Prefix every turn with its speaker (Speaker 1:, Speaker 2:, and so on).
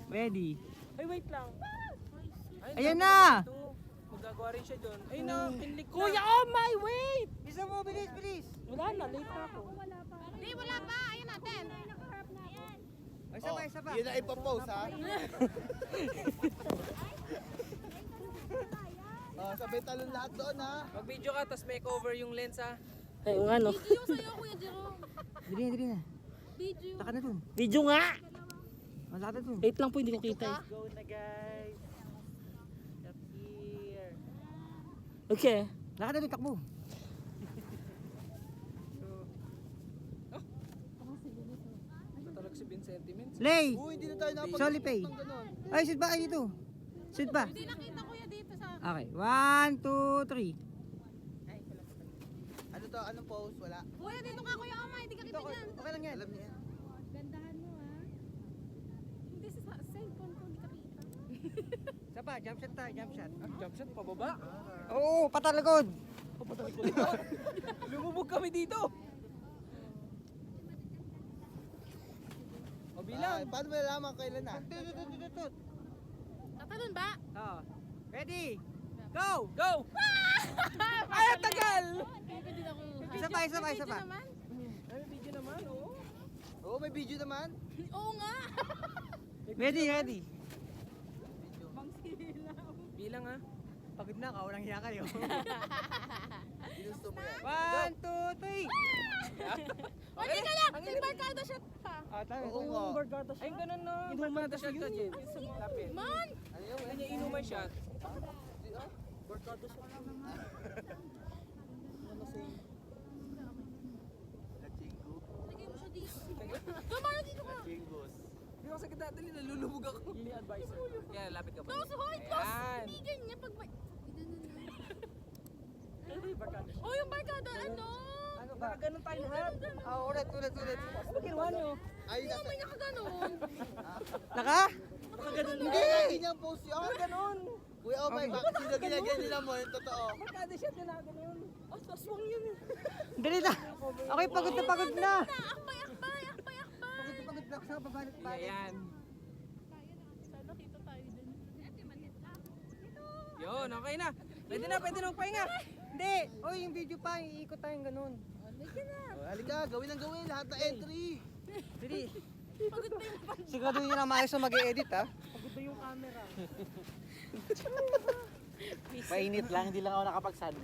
Speaker 1: Ready.
Speaker 2: Ay, wait lang.
Speaker 1: Ayan na!
Speaker 2: Magagawa rin siya doon. Ay na, pinlik na.
Speaker 3: Kuya, oh my, wait!
Speaker 1: Bisa mo, bilis, bilis.
Speaker 2: Wala na, late na ako.
Speaker 4: Hindi, wala pa. Ayun natin.
Speaker 1: Ay, isa pa, isa pa.
Speaker 5: Yun na ipopost ha. Sabay talon lahat doon ha.
Speaker 2: Mag-video ka, tapos make over yung lens ha.
Speaker 3: Ay, yung ano?
Speaker 4: Video sa'yo, Kuya Jerome.
Speaker 1: Dili na, dili na.
Speaker 4: Video.
Speaker 1: Taka na dun.
Speaker 3: Video nga!
Speaker 1: Malaka na dun.
Speaker 3: Wait lang po, hindi ko kita.
Speaker 2: Go na guys. Up here.
Speaker 3: Okay.
Speaker 1: Laka na dun, takbo.
Speaker 2: Matalag si Vincent Mins.
Speaker 1: Lay!
Speaker 5: Hindi na tayo napag-
Speaker 1: Solipay.
Speaker 5: ng ganun.
Speaker 1: Ay, sit ba kayo dito? Sit ba?
Speaker 4: Hindi nakita Kuya dito sa...
Speaker 1: Okay, 1, 2, 3.
Speaker 5: Ano to? Anong pose? Wala.
Speaker 4: Kuya, dito ka Kuya Ama. Hindi ka kita dyan.
Speaker 1: Okay lang yan.
Speaker 5: Alam niya yan.
Speaker 4: Gandahan mo ha. Hindi sa cellphone ko. Hindi ka kita.
Speaker 1: Isa pa, jump shot tayo, jump shot.
Speaker 2: Jump shot, pababa.
Speaker 1: Oo, patalagod.
Speaker 2: Lumubog kami dito. O bilang.
Speaker 5: Ay, paano malalaman kailan na?
Speaker 1: Tut.
Speaker 4: Tatalon ba?
Speaker 1: Oh. Ready? Go!
Speaker 2: Go! Ay, ang tagal!
Speaker 4: Hindi na ako.
Speaker 1: Isa pa, isa pa, isa pa.
Speaker 4: naman?
Speaker 2: Ay, may video naman, oo.
Speaker 5: Oo, may video naman.
Speaker 4: Oo nga.
Speaker 1: Ready, ready.
Speaker 2: Bilang ha.
Speaker 1: Pagod na ka, walang hiya kayo.
Speaker 5: Ginusto mo yan.
Speaker 1: 1, 2, 3.
Speaker 4: O, di ka lang. May barkada shot pa.
Speaker 5: Oo nga.
Speaker 2: Ay, ganun no. Inuman na shot ka, Jen. Lapit.
Speaker 4: Man!
Speaker 5: Ano yun?
Speaker 2: Ano niya inuman shot?
Speaker 5: Lachingo.
Speaker 4: Lagay mo siya dito. Tumara dito ka.
Speaker 5: Lachingos.
Speaker 2: Hindi ako sa kita, dali, nalulubog ako. Yun yung advisor. Kaya, lapit ka pa.
Speaker 4: Close, hoy, close.
Speaker 2: Ayan.
Speaker 4: Hindi ganyan pag may... Oh, yung barkada, ano?
Speaker 2: Ano ba? Ganun tayo lahat.
Speaker 1: Ulit.
Speaker 2: Ano ginawa niyo?
Speaker 5: Ay,
Speaker 4: Hindi may nakaganon.
Speaker 1: Naka?
Speaker 5: Hindi! Hindi niya post yun.
Speaker 2: Ganun.
Speaker 5: Kuya, oh my, bakit sino ginagyan nila mo? Yung totoo.
Speaker 2: Barkada shot ka na, ganun.
Speaker 4: Oh, aswang yun.
Speaker 1: Dali na. Okay, pagod na, pagod na.
Speaker 4: Akbay.
Speaker 1: Pagod na. Sa babalit pa.
Speaker 2: Ayan.
Speaker 4: Sana kita tayo din.
Speaker 2: Yun, okay na. Pwede na magpahinga.
Speaker 1: Hindi. Oy, yung video pa, iikot tayong ganun.
Speaker 5: Oh, halika, gawin ang gawin. Lahat na entry.
Speaker 1: Dali.
Speaker 4: Pagod na yung pan.
Speaker 1: Sigurado nyo na maayos na mag-e-edit, ha?
Speaker 2: Pagod na yung camera.
Speaker 1: Painit lang, hindi lang ako nakapag-sunblock.